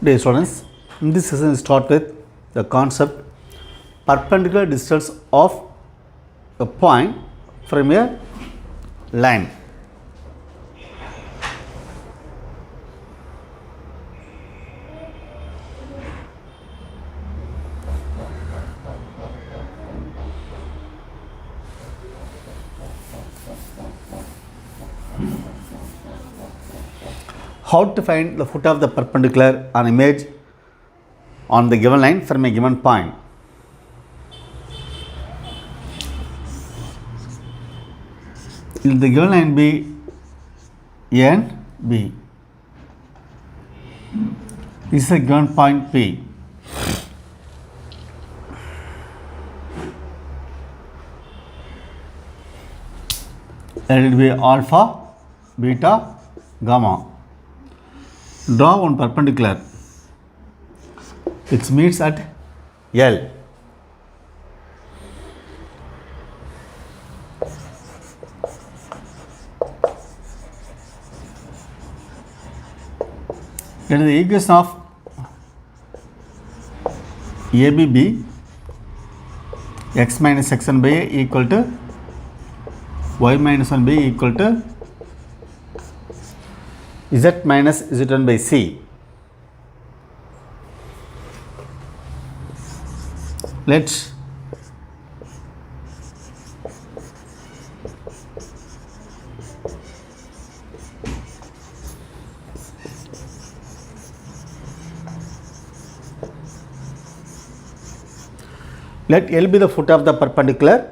Dear students, in this session we start with the concept perpendicular distance of a point from a line. How to find the foot of the perpendicular on image on the given line from a given point. Will the given line be A and B? This is a given point P. Let it be alpha, beta, gamma. Draw one perpendicular which meets at L. Let the equation of ABB x minus x1 by a equal to y minus 1 by equal to z minus z1 by c. Let L be the foot of the perpendicular.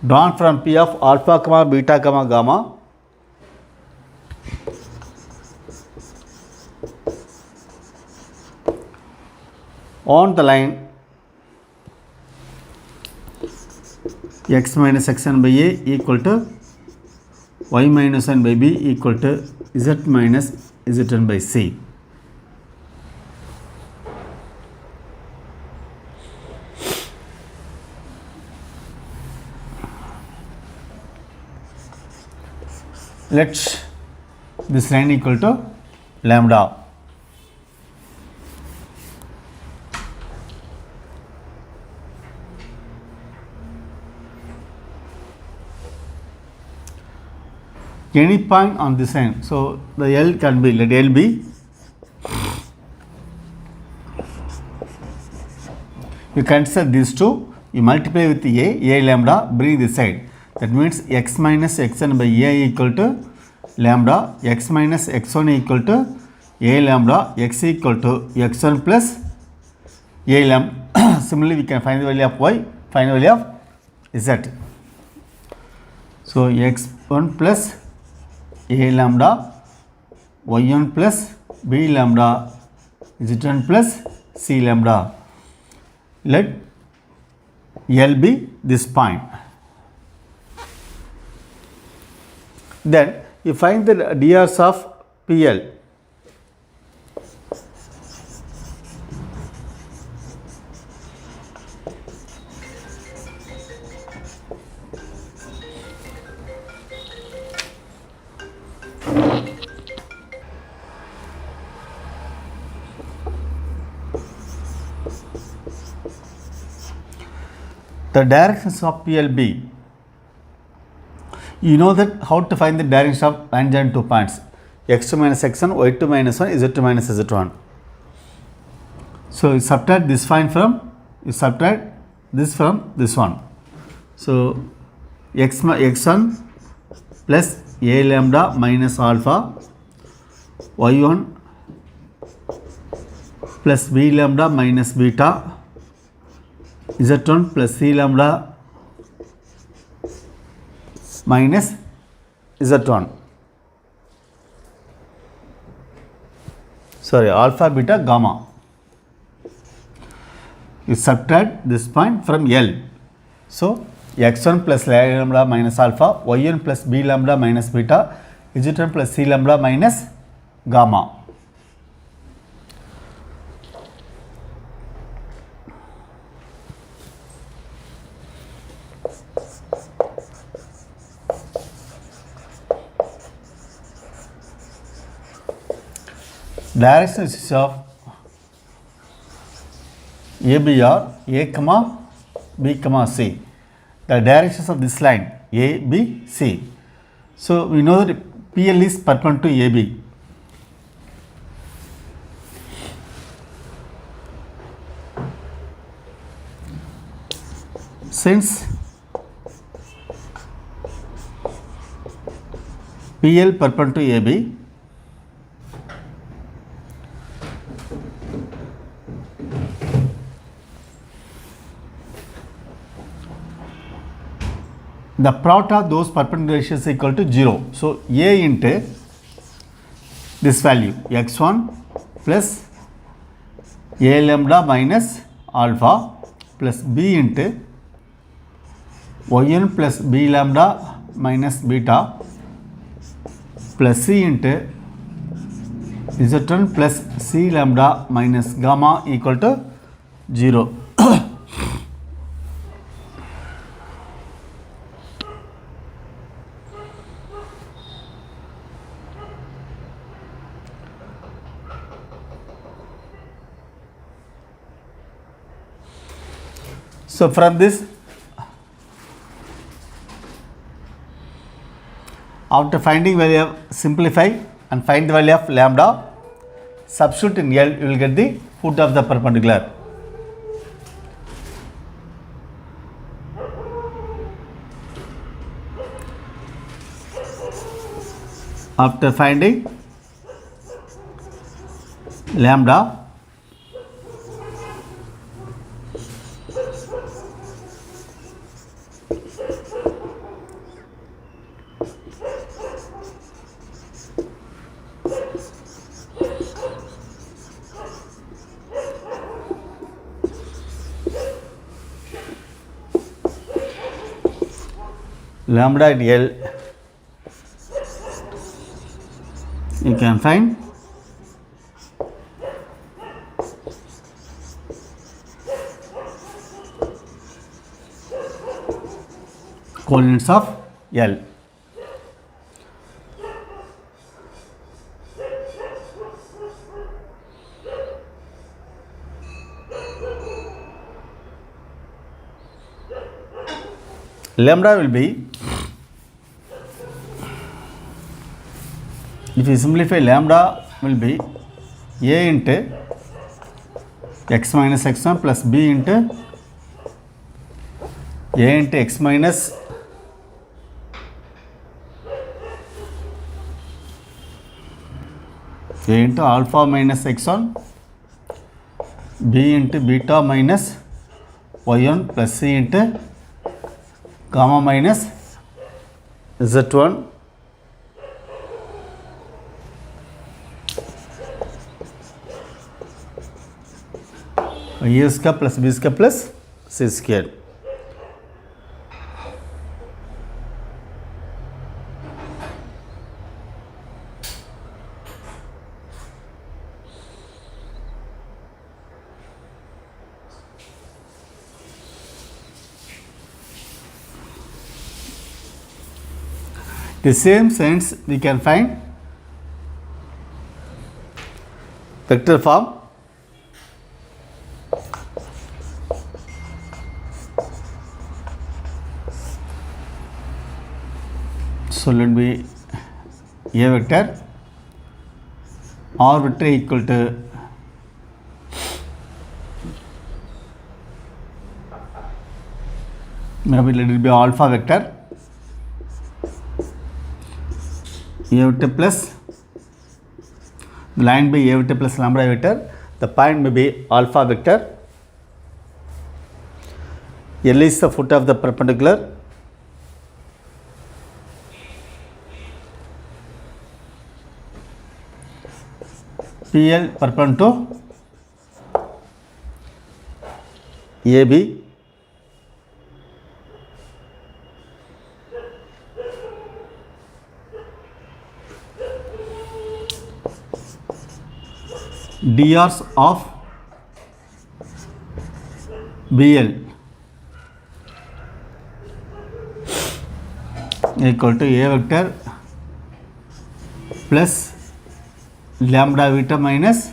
Drawn from P of alpha, comma, beta, comma, gamma. On the line x minus x1 by a equal to y minus 1 by b equal to z minus z1 by c. Let this line equal to lambda. Any point on this line. So the L can be, let L be. You consider these two, you multiply with a lambda, bring this side. That means x minus x1 by a equal to lambda, x minus x1 equal to a lambda, x equal to x1 plus a lambda. Similarly, we can find the value of y, find the value of z. So x1 plus a lambda, y1 plus b lambda, z1 plus c lambda. Let L be this point. Then you find the drs of PL. The directions of PLB. You know that how to find the direction of tangent to points x2 minus x1, y2 minus 1, z2 minus z1. So you subtract this point from, you subtract this from this one. So x1 plus a lambda minus alpha, y1 plus b lambda minus beta, z1 plus c lambda minus z1. Sorry, alpha, beta, gamma. You subtract this point from L. So x1 plus lambda minus alpha, y1 plus b lambda minus beta, z1 plus c lambda minus gamma. directions of AB are A comma B comma C. The directions of this line A, B, C. So we know that PL is perpendicular to AB. Since PL perpendicular to AB, the product of those perpendicular ratios is equal to 0. So A into this value x1 plus A lambda minus alpha plus B into yn plus B lambda minus beta plus C into z1 plus C lambda minus gamma equal to 0. So from this, after finding value of, simplify and find the value of lambda, substitute in L, you will get the foot of the perpendicular. After finding lambda, lambda at L, you can find coordinates of L. Lambda will be, if you simplify, lambda will be A into x minus x1 plus B into A into x minus A into alpha minus x1, B into beta minus y1 plus C into gamma minus z1 A square plus B square plus C square. The same sense we can find vector form. So let be A vector, R vector equal to maybe let it be alpha vector, A vector plus the line by A vector plus lambda vector, the point may be alpha vector, L is the foot of the perpendicular, PL perpendicular to AB, drs of BL equal to A vector plus lambda beta minus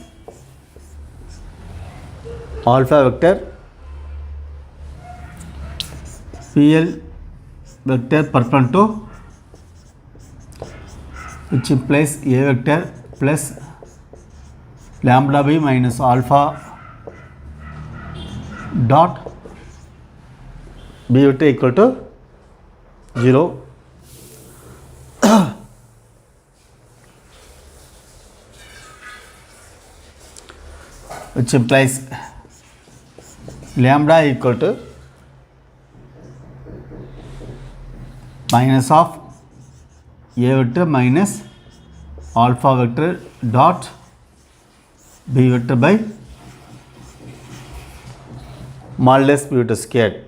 alpha vector PL vector perpendicular to, which implies A vector plus lambda b minus alpha dot b vector equal to 0. Which implies lambda equal to minus of A vector minus alpha vector dot b vector by modulus b vector squared.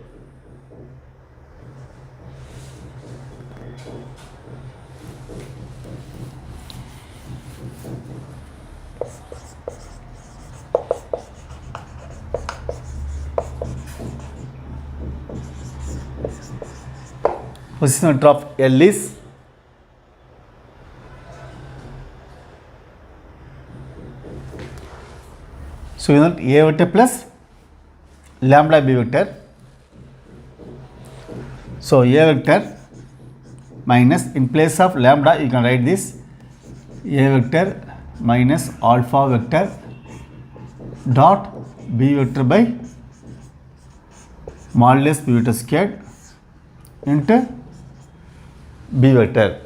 Position vector of L is so you know A vector plus lambda b vector. So A vector minus, in place of lambda you can write this A vector minus alpha vector dot b vector by modulus b vector squared into b vector.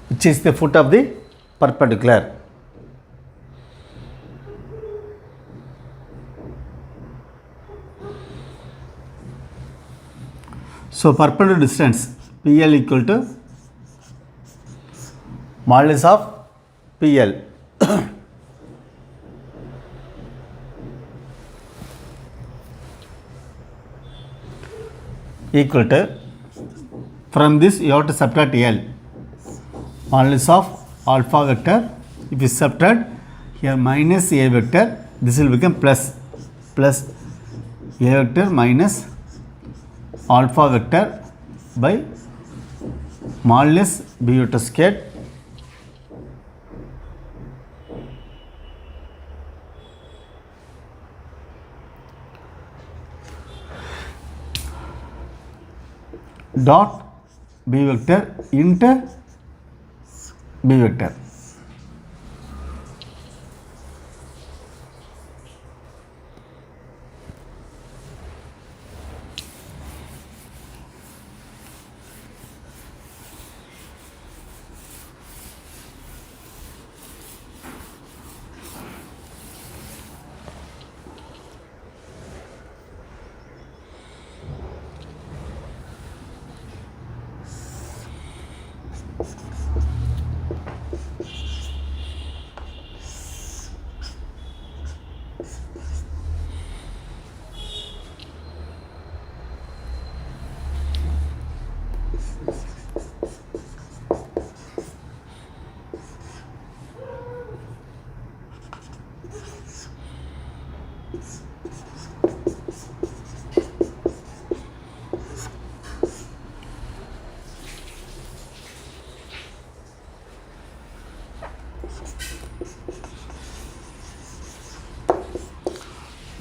Which is the foot of the perpendicular. So perpendicular distance PL equal to modulus of PL equal to, from this you have to subtract L, modulus of alpha vector. If you subtract here minus A vector, this will become plus A vector minus alpha vector by modulus b vector squared dot b vector into b vector.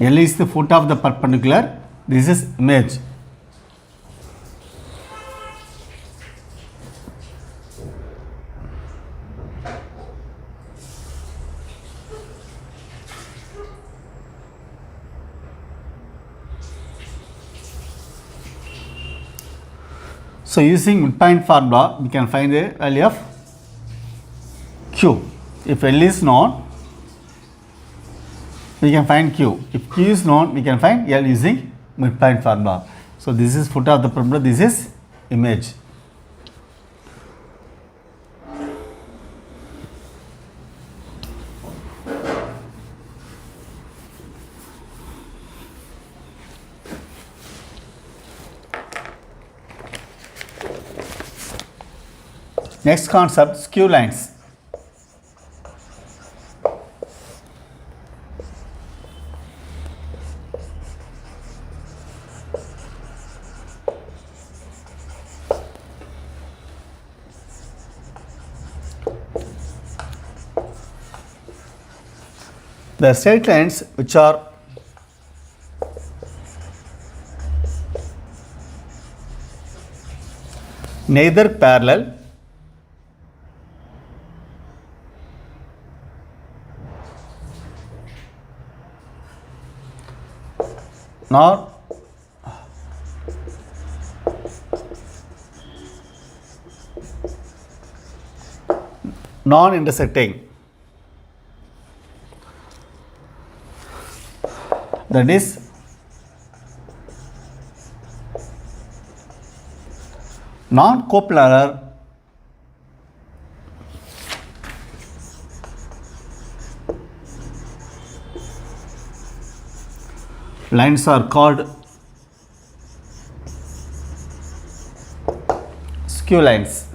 L is the foot of the perpendicular. This is image. So using midpoint formula, we can find the value of Q. If L is known, we can find Q. If Q is known, we can find L using midpoint formula. So this is foot of the perpendicular, this is image. Next concept, skew lines. The straight lines which are neither parallel nor non-intersecting, that is non-coplanar lines are called skew lines.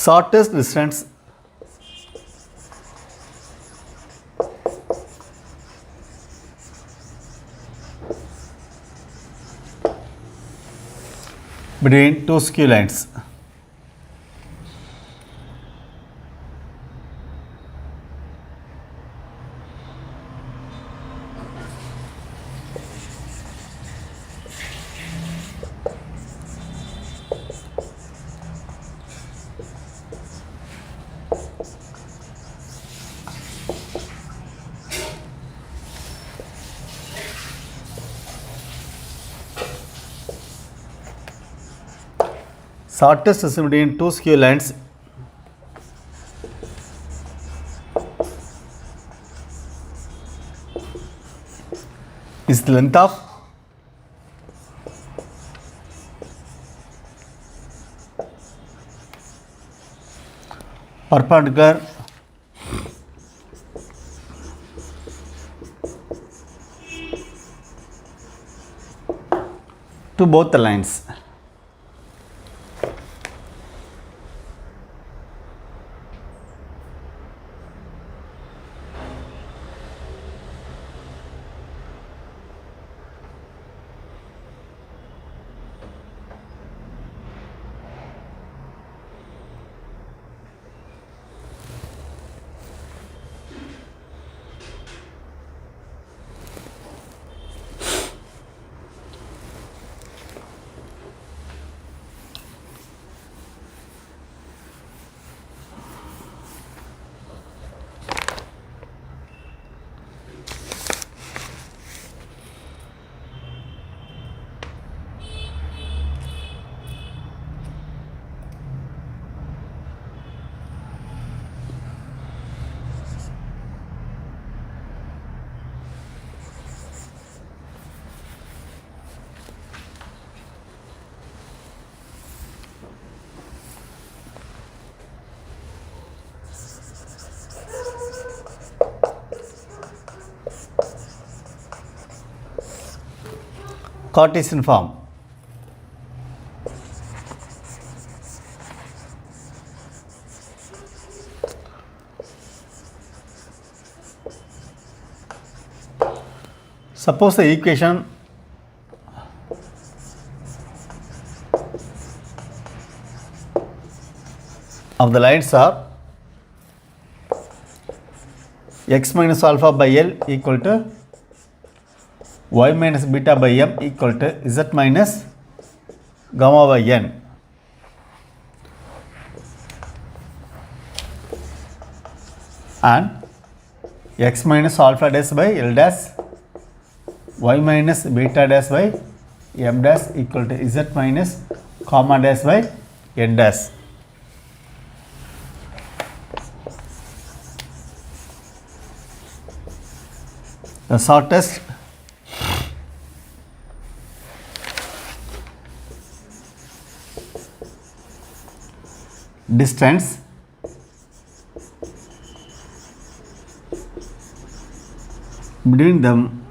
Shortest distance between two skew lines. Shortest distance between two skew lines is the length of perpendicular to both the lines. Cartesian form. Suppose the equation of the lines are x minus alpha by L equal to y minus beta by m equal to z minus gamma by n. And x minus alpha dash by L dash, y minus beta dash by m dash equal to z minus comma dash by n dash. The shortest distance between them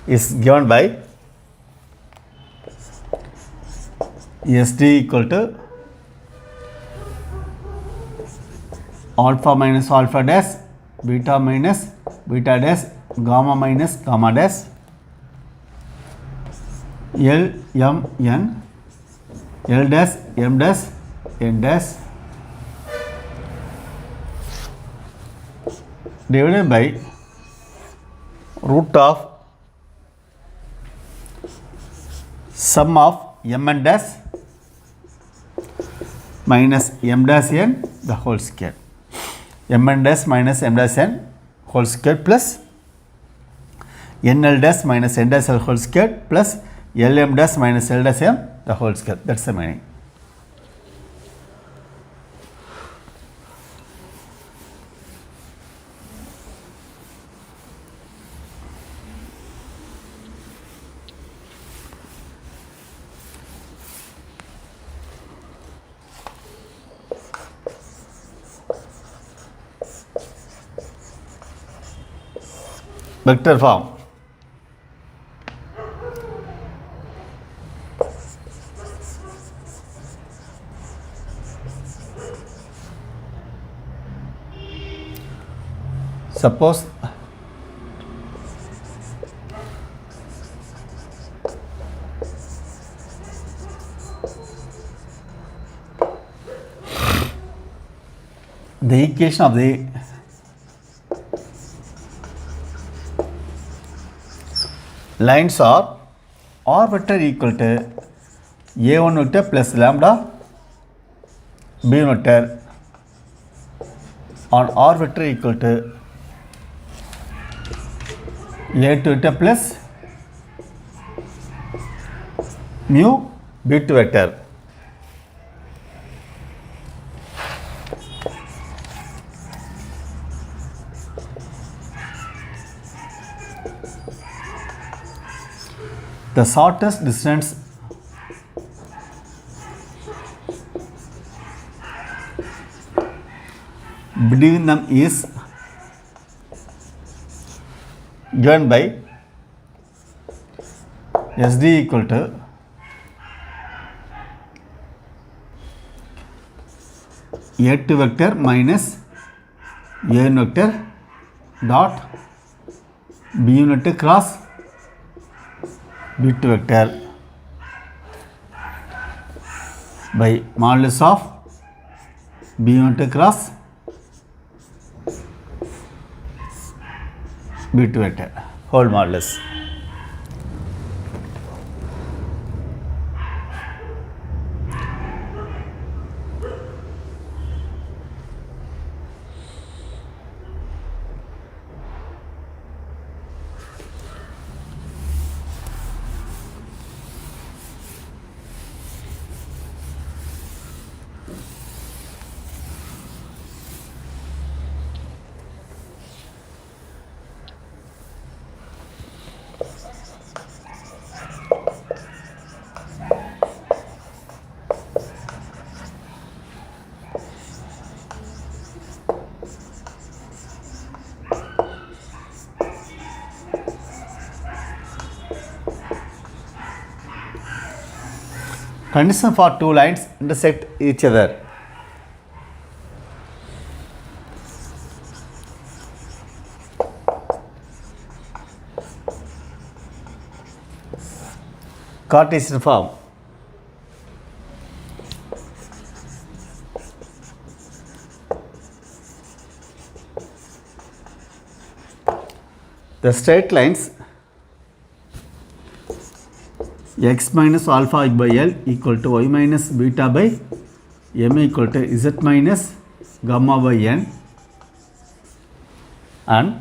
is given by SD equal to alpha minus alpha dash, beta minus beta dash, gamma minus gamma dash, L M N, L dash M dash N dash divided by root of sum of Mn dash minus M dash N the whole square. Mn dash minus M dash N whole square plus NL dash minus N dash L whole square plus LM dash minus L dash M the whole square. That's the meaning. Vector form. Suppose the equation of the lines are R vector equal to A1 vector plus lambda B1 vector on R vector equal to A2 vector plus mu B2 vector. The shortest distance between them is given by SD equal to A2 vector minus A1 vector dot B1 vector cross B2 vector by modulus of B1 vector cross B2 vector whole modulus. Condition for two lines intersect each other. Cartesian form. The straight lines x minus alpha by L equal to y minus beta by M equal to z minus gamma by N, and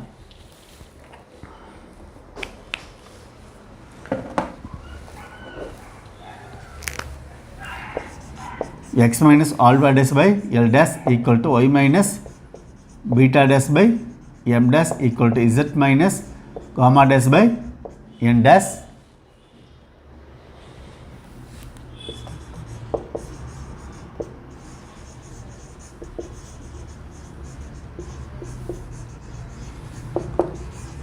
x minus alpha dash by L dash equal to y minus beta dash by m dash equal to z minus gamma dash by n dash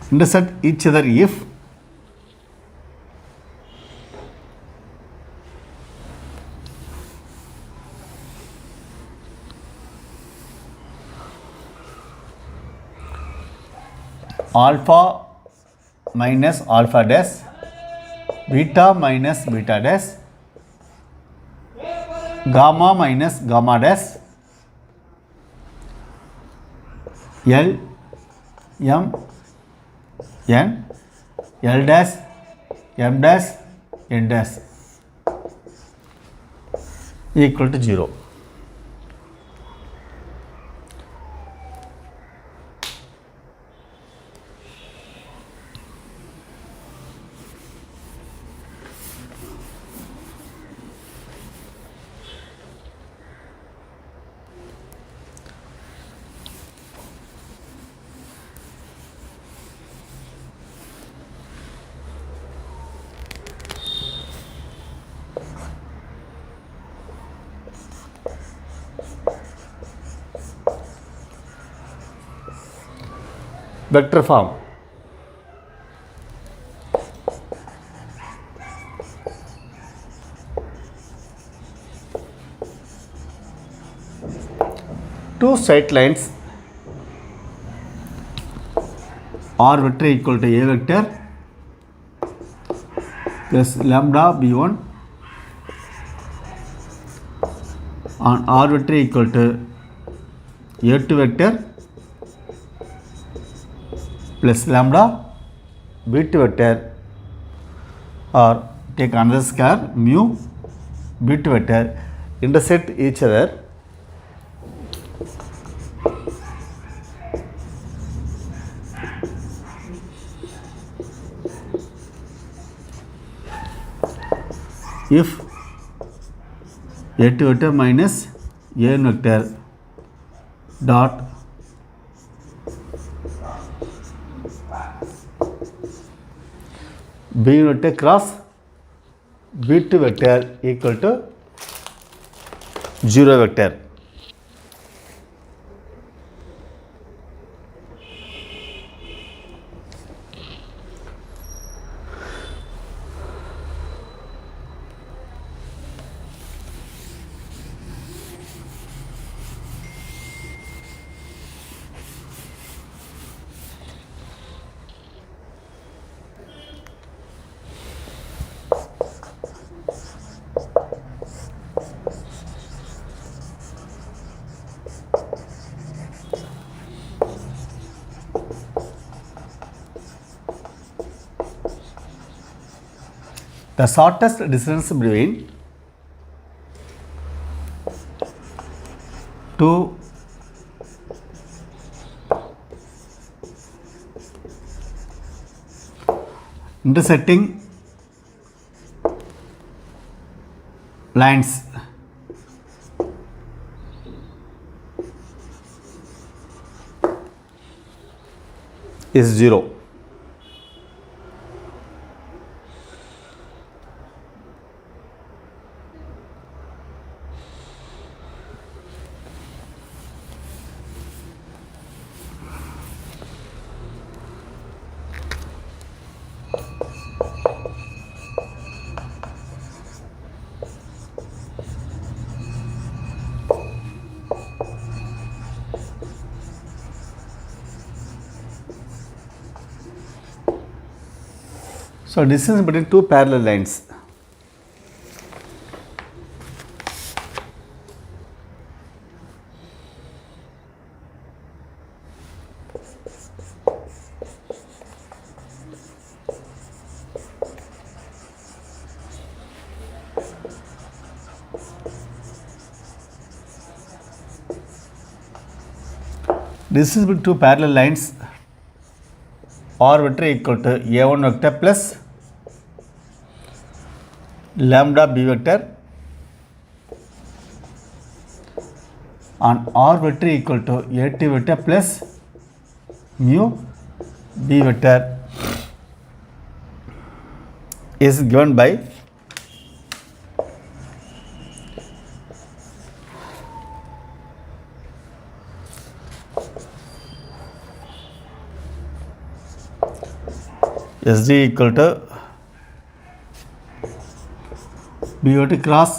intersect each other if alpha minus alpha dash, beta minus beta dash, gamma minus gamma dash, L, M, N, L dash, M dash, N dash equal to 0. Vector form. Two straight lines R vector equal to A vector plus lambda b1 on R vector equal to A2 vector plus lambda b2 vector, or take another square mu b2 vector intersect each other if A2 vector minus A1 vector dot B vector cross B2 vector equal to 0 vector. The shortest distance between two intersecting lines is 0. So, distance between two parallel lines. Distance between two parallel lines R vector equal to A1 vector plus lambda b vector on r vector equal to at vector plus mu b vector is given by SD equal to B vector cross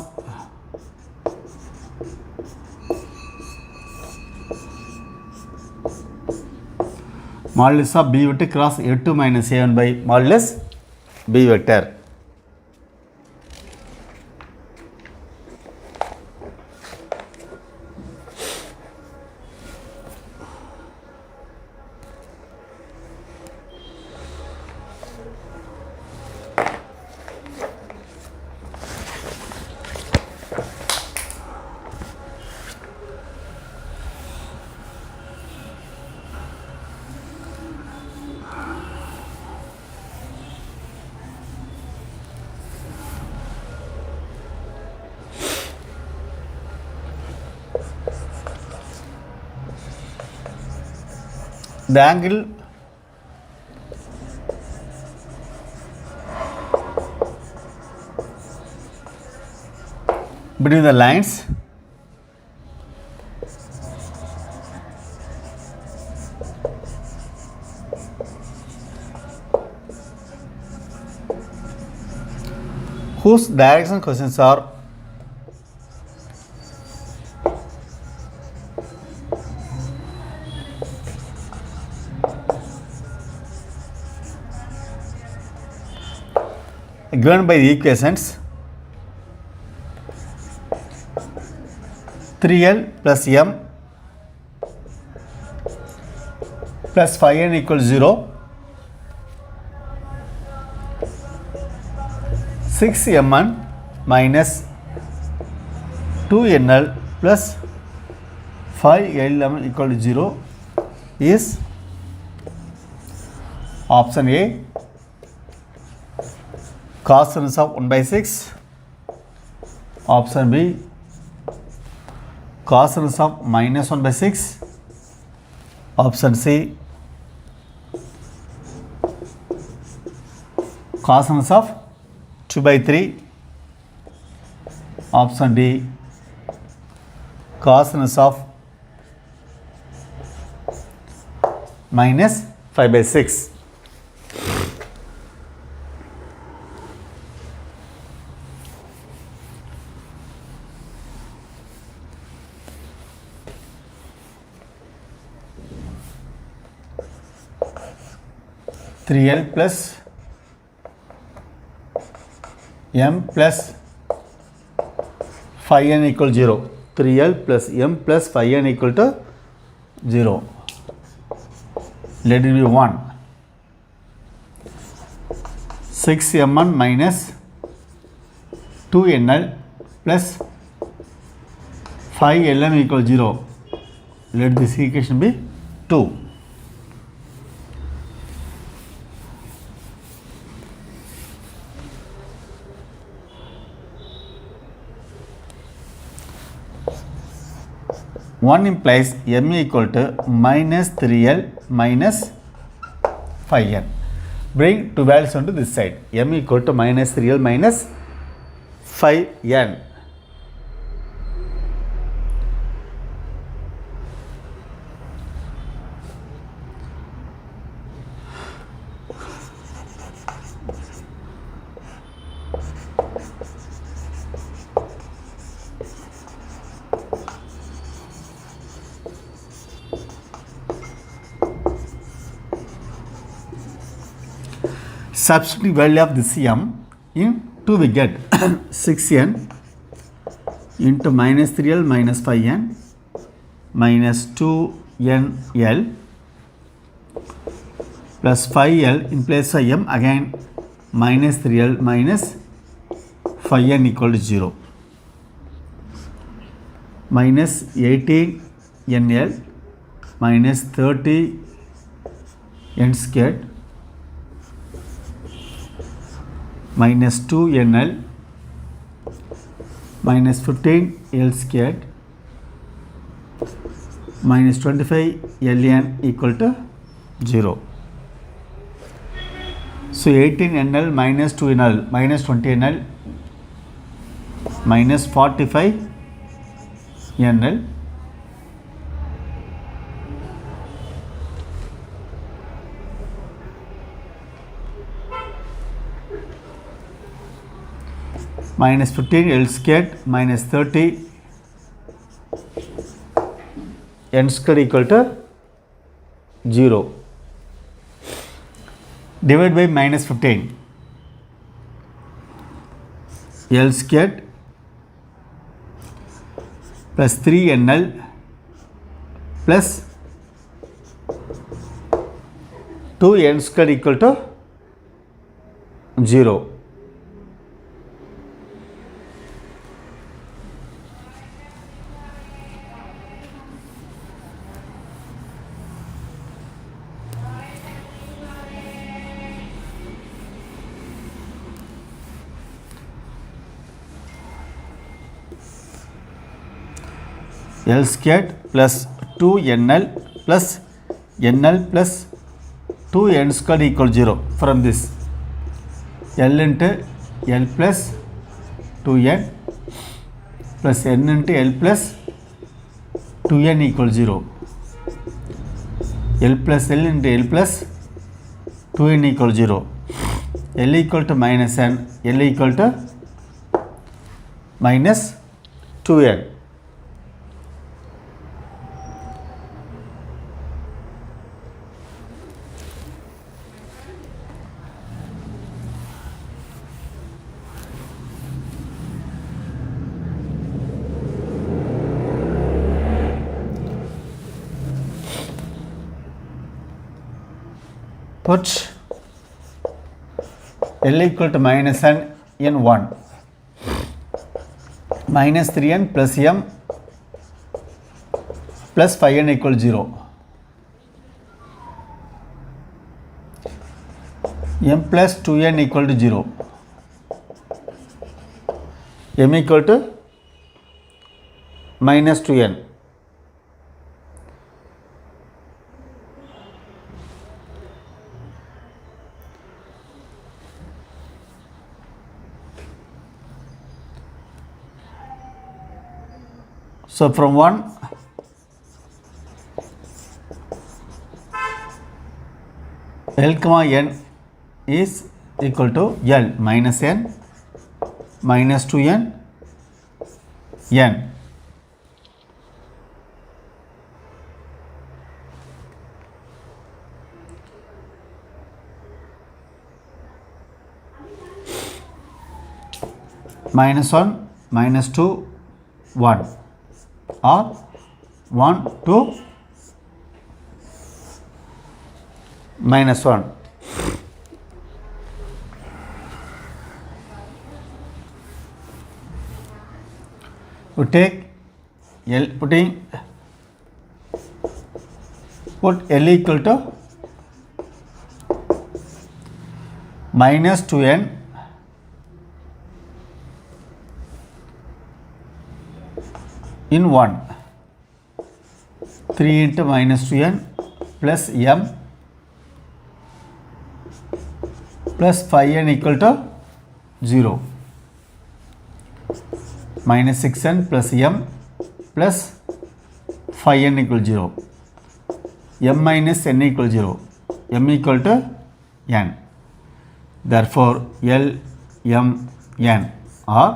modulus of B vector cross A2 minus A1 by modulus B vector. The angle between the lines whose direction questions are given by the equations 3L plus M plus 5N equals 0, 6Mn minus 2NL plus 5LM equal to 0 is option A, cos inverse of 1 by 6, option B, cos inverse of minus 1 by 6, option C, cos inverse of 2 by 3, option D, cos inverse of minus 5 by 6. Three L plus M plus 5N equal 0. 3L plus M plus 5N equal to 0. Let it be 1. 6Mn minus 2NL plus 5LM equal 0. Let this equation be 2. One implies M equal to minus 3L minus 5N. Bring two values onto this side. M equal to minus 3L minus 5N. Substitute value of this M in 2 we get 6N into minus 3L minus 5N minus 2NL plus 5L in place of M again minus 3L minus 5N equal to 0 minus 18NL minus 30N squared minus 2NL minus 15L squared minus 25 ln equal to 0. So 18 nl minus 2 nl minus 20 nl minus 45 nl minus 15 L squared minus 30 n squared equal to 0. Divide by minus 15 L squared plus 3 NL plus 2 n squared equal to 0. L squared plus 2 NL plus NL plus 2 n squared equal 0. From this L into L plus 2n plus n into L plus 2n equal 0. L plus L into L plus 2n equal 0. L equal to minus n, L equal to minus 2n. Put L equal to minus n in 1 minus 3n plus m plus 5n equal 0. M plus 2n equal to 0. M equal to minus 2n. So from 1 L comma n is equal to L minus n minus 2n n. Minus 1 minus 2 1 or 1 to minus 1. We take L, put L equal to minus 2n in 1, 3 into minus 2n plus m plus 5n equal to 0, minus 6n plus m plus 5n equal 0, m minus n equal 0, m equal to n. Therefore, L, m, n are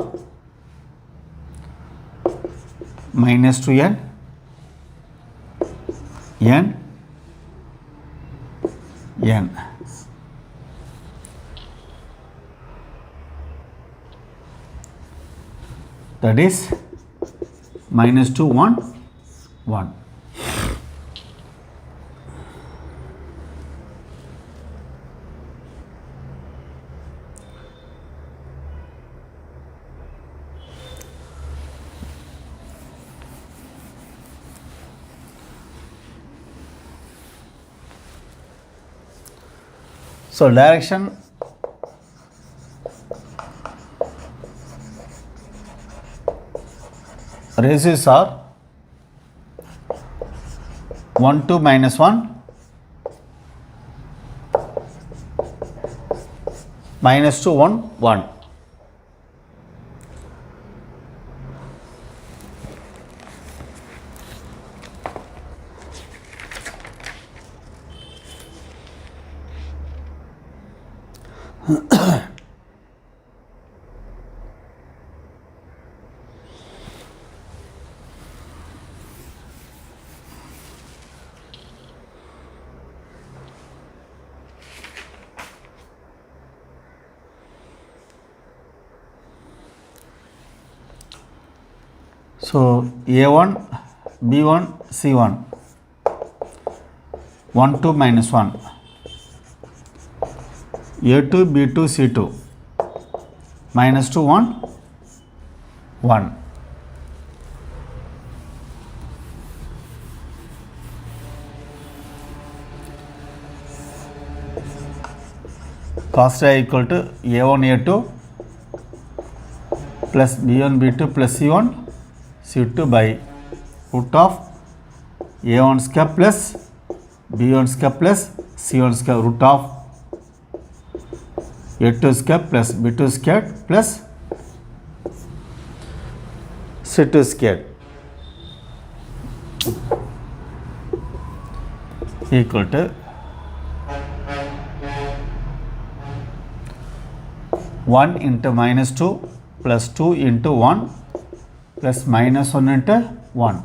minus 2n, n, n. That is minus 2, 1, 1. So direction ratios are 1 2 minus 1 minus 2 1 1. So A1 B1 C1 1 2 minus 1 A2 B2 C2 minus 2 1 1. Cos theta equal to A1 A2 plus B1 B2 plus C1 C2 by root of A1 square plus B1 square plus C1 square root of A2 square plus B2 square plus C2 square equal to 1 into minus 2 plus 2 into 1 plus minus 1 into 1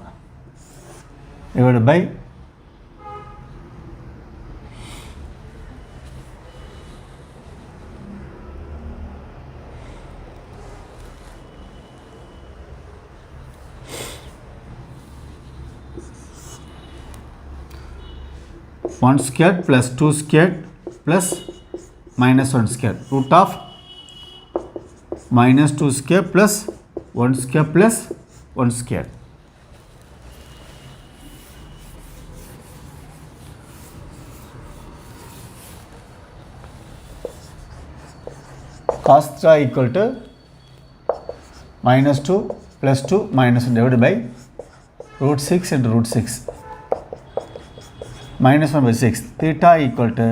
divided by one squared plus 2 squared plus minus 1 squared root of minus 2 square plus 1 square plus 1 square. Cos theta equal to minus 2 plus 2 minus 1 divided by root 6 into root 6 minus 1 by 6. Theta equal to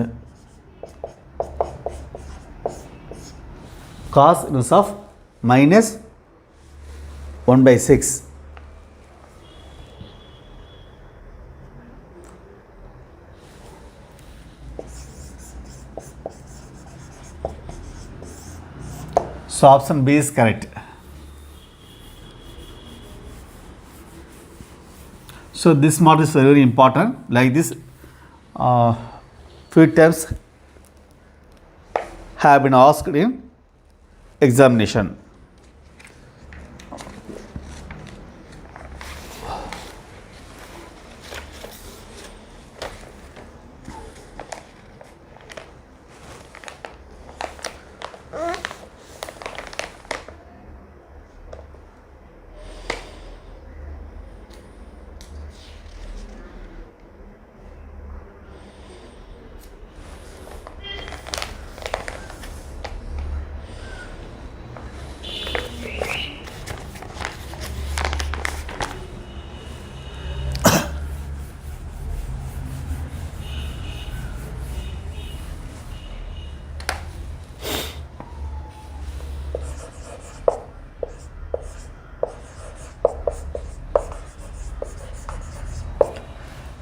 cos inverse of minus 1 by 6. So option B is correct. So this model is very, very important. Like this, few times have been asked in examination.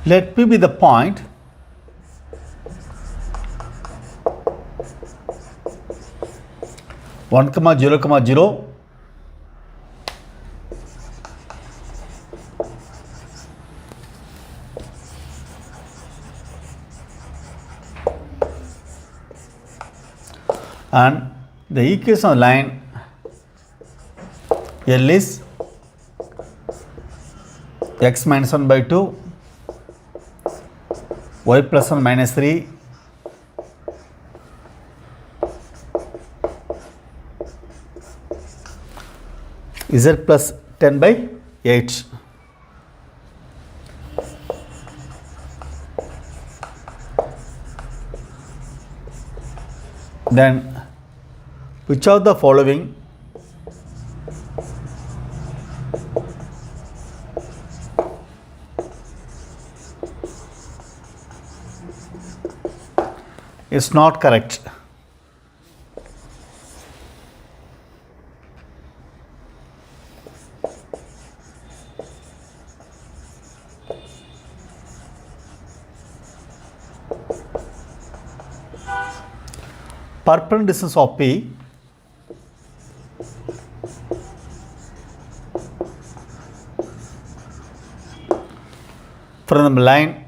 Let P be the point one comma 0 comma 0 and the equation of line L is x minus 1 by 2 y plus 1 minus 3 z plus 10 by 8. Then which of the following It's not correct. Perpendicular distance of P from the line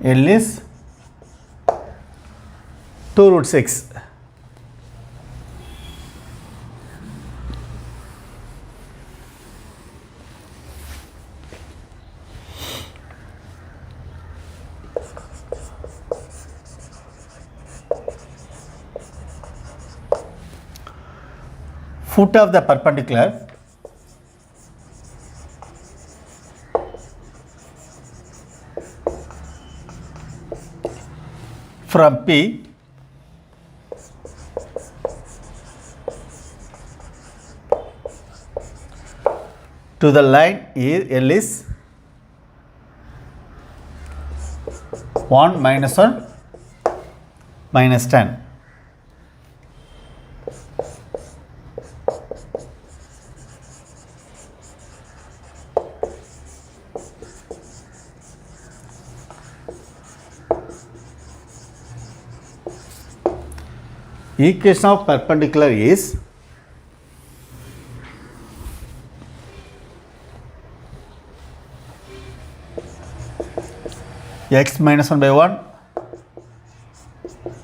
L is 2 root 6. Foot of the perpendicular from P to the line L is 1 minus 1 minus 10. Equation of perpendicular is x minus 1 by 1,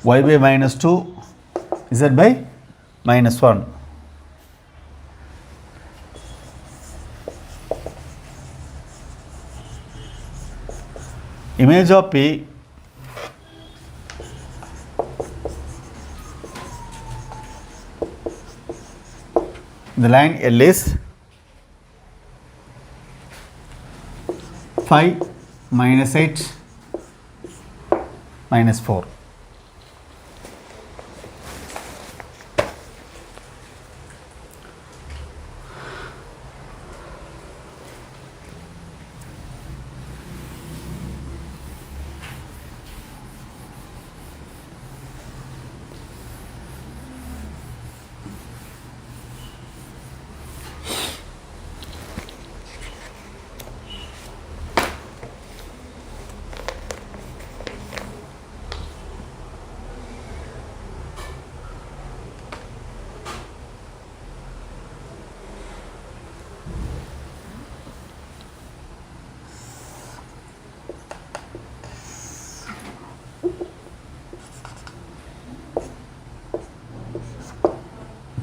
y by minus 2, z by minus 1. Image of P the line L is 5 minus 8 minus 4.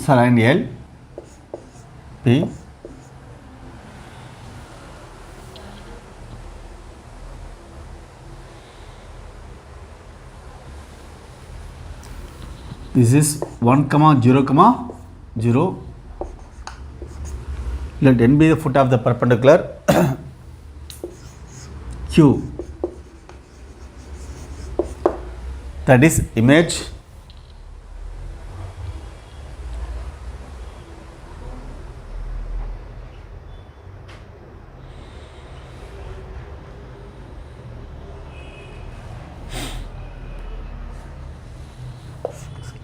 Line L P this is 1 comma 0 comma 0. Let n be the foot of the perpendicular Q, that is image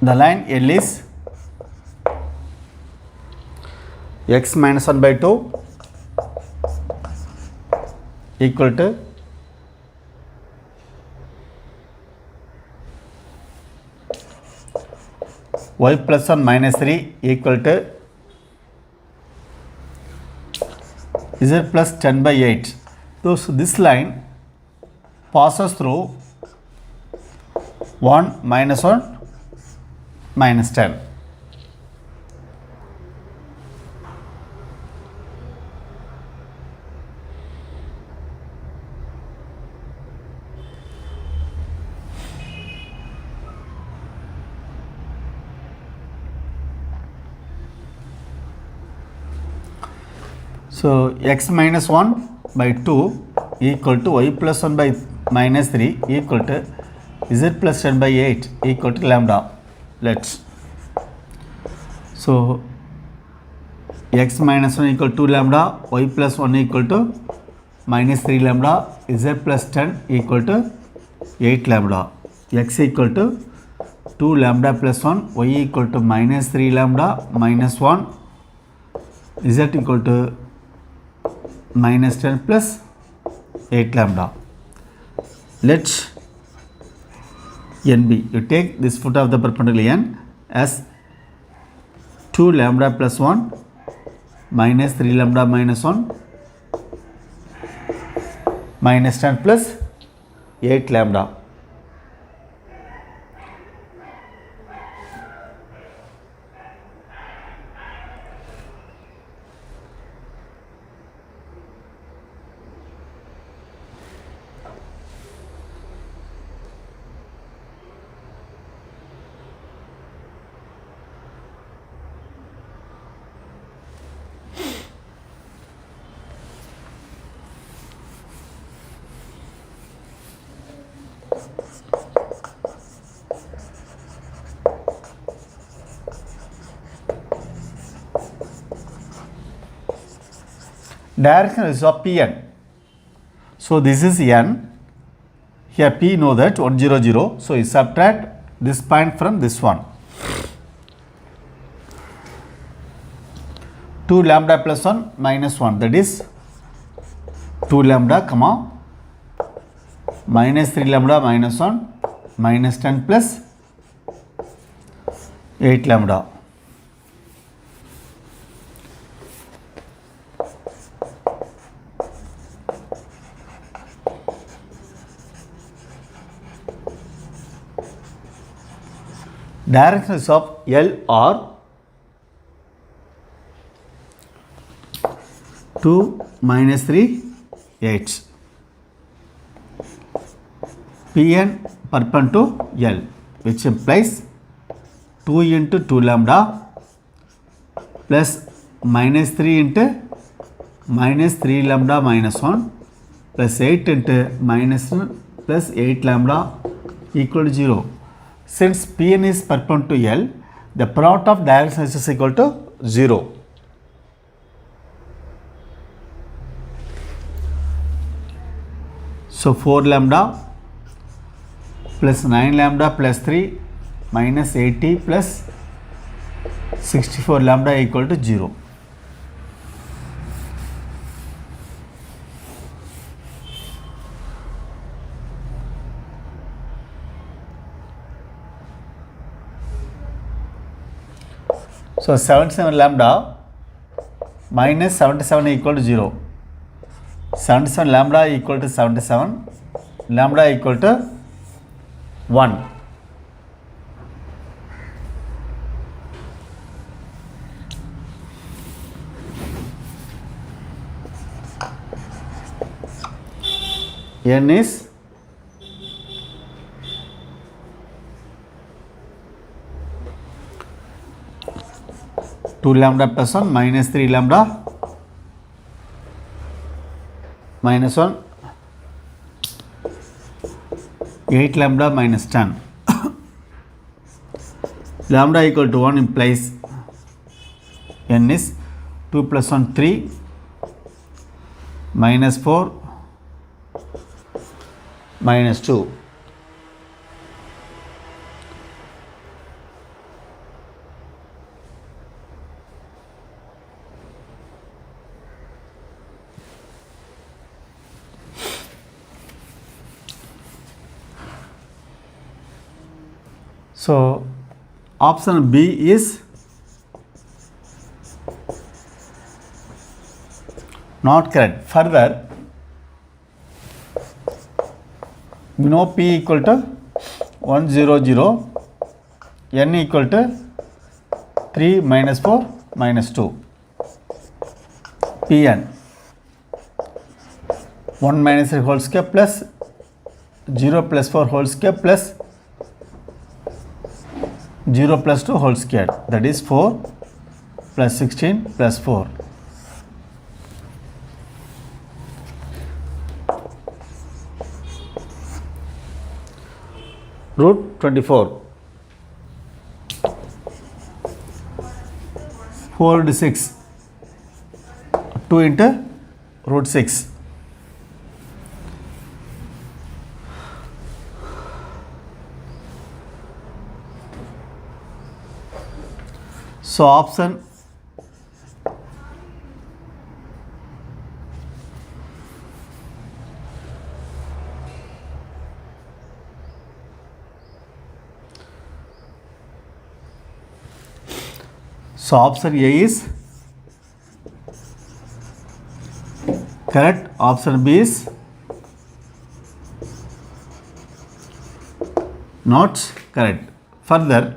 the line L is x minus 1 by 2 equal to y plus 1 minus 3 equal to z plus 10 by 8. So this line passes through 1 minus 1 minus 10. So x minus 1 by 2 equal to y plus 1 by minus 3 equal to z plus 10 by 8 equal to lambda. Let's so x minus 1 equal to lambda, y plus 1 equal to minus 3 lambda, z plus 10 equal to 8 lambda, x equal to 2 lambda plus 1, y equal to minus 3 lambda minus 1, z equal to minus 10 plus 8 lambda. Let n be, you take this foot of the perpendicular n as 2 lambda plus 1 minus 3 lambda minus 1 minus 10 plus 8 lambda. Direction is of Pn. So this is n. Here P know that 1 0 0. So you subtract this point from this one. 2 lambda plus 1 minus 1, that is 2 lambda comma minus 3 lambda minus 1 minus 10 plus 8 lambda. Directions of L are 2 minus 3 8. Pn perpendicular L, which implies 2 into 2 lambda plus minus 3 into minus 3 lambda minus 1 plus 8 into minus 1 plus 8 lambda equal to 0. Since Pn is perpendicular to L, the product of directions is equal to 0. So 4 lambda plus 9 lambda plus 3 minus 80 plus 64 lambda equal to 0. So 77 lambda minus 77 equal to 0. 77 lambda equal to 77, lambda equal to 1. N is 2 lambda plus 1 minus 3 lambda minus 1 8 lambda minus 10. Lambda equal to 1 implies n is 2 plus 1 3 minus 4 minus 2. So option B is not correct. Further, we know P equal to 1 0 0, N equal to 3 minus 4 minus 2. Pn 1 minus 3 whole square plus 0 plus 4 whole square plus 0 plus 2 whole square, that is 4 plus 16 plus 4. Root 24. 4 into 6. 2 into root 6. So option A is correct. Option B is not correct. Further,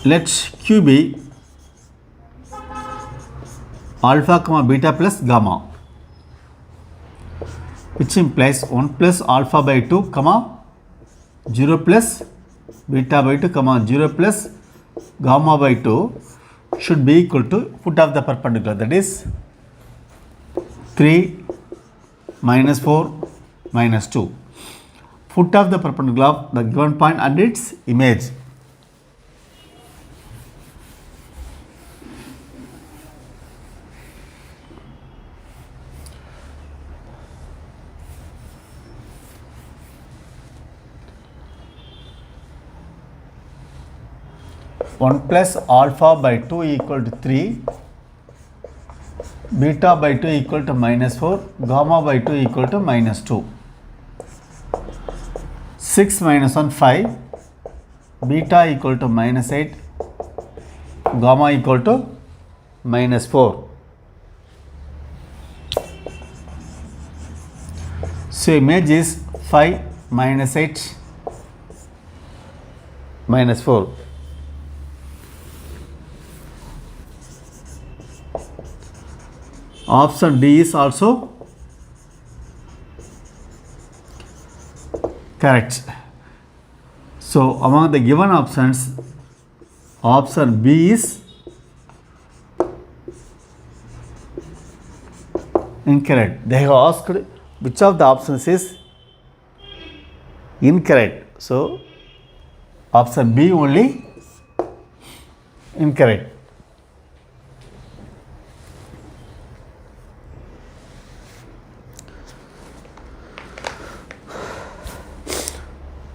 let Q be alpha comma beta plus gamma, which implies 1 plus alpha by 2 comma 0 plus beta by 2 comma 0 plus gamma by 2 should be equal to foot of the perpendicular, that is 3 minus 4 minus 2. Foot of the perpendicular of the given point and its image. One plus alpha by 2 equal to 3, beta by 2 equal to minus 4, gamma by 2 equal to minus 2. 6 minus 1 5, beta equal to minus 8, gamma equal to minus 4. So image is 5 minus 8 minus 4. Option D is also correct. So among the given options, option B is incorrect. They have asked which of the options is incorrect. So option B only incorrect.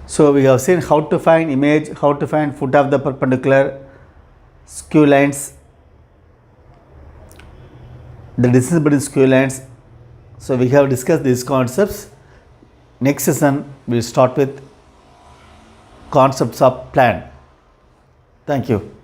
So we have seen how to find image, how to find foot of the perpendicular, skew lines, the distance between skew lines. So we have discussed these concepts. Next session we will start with concepts of plan. Thank you.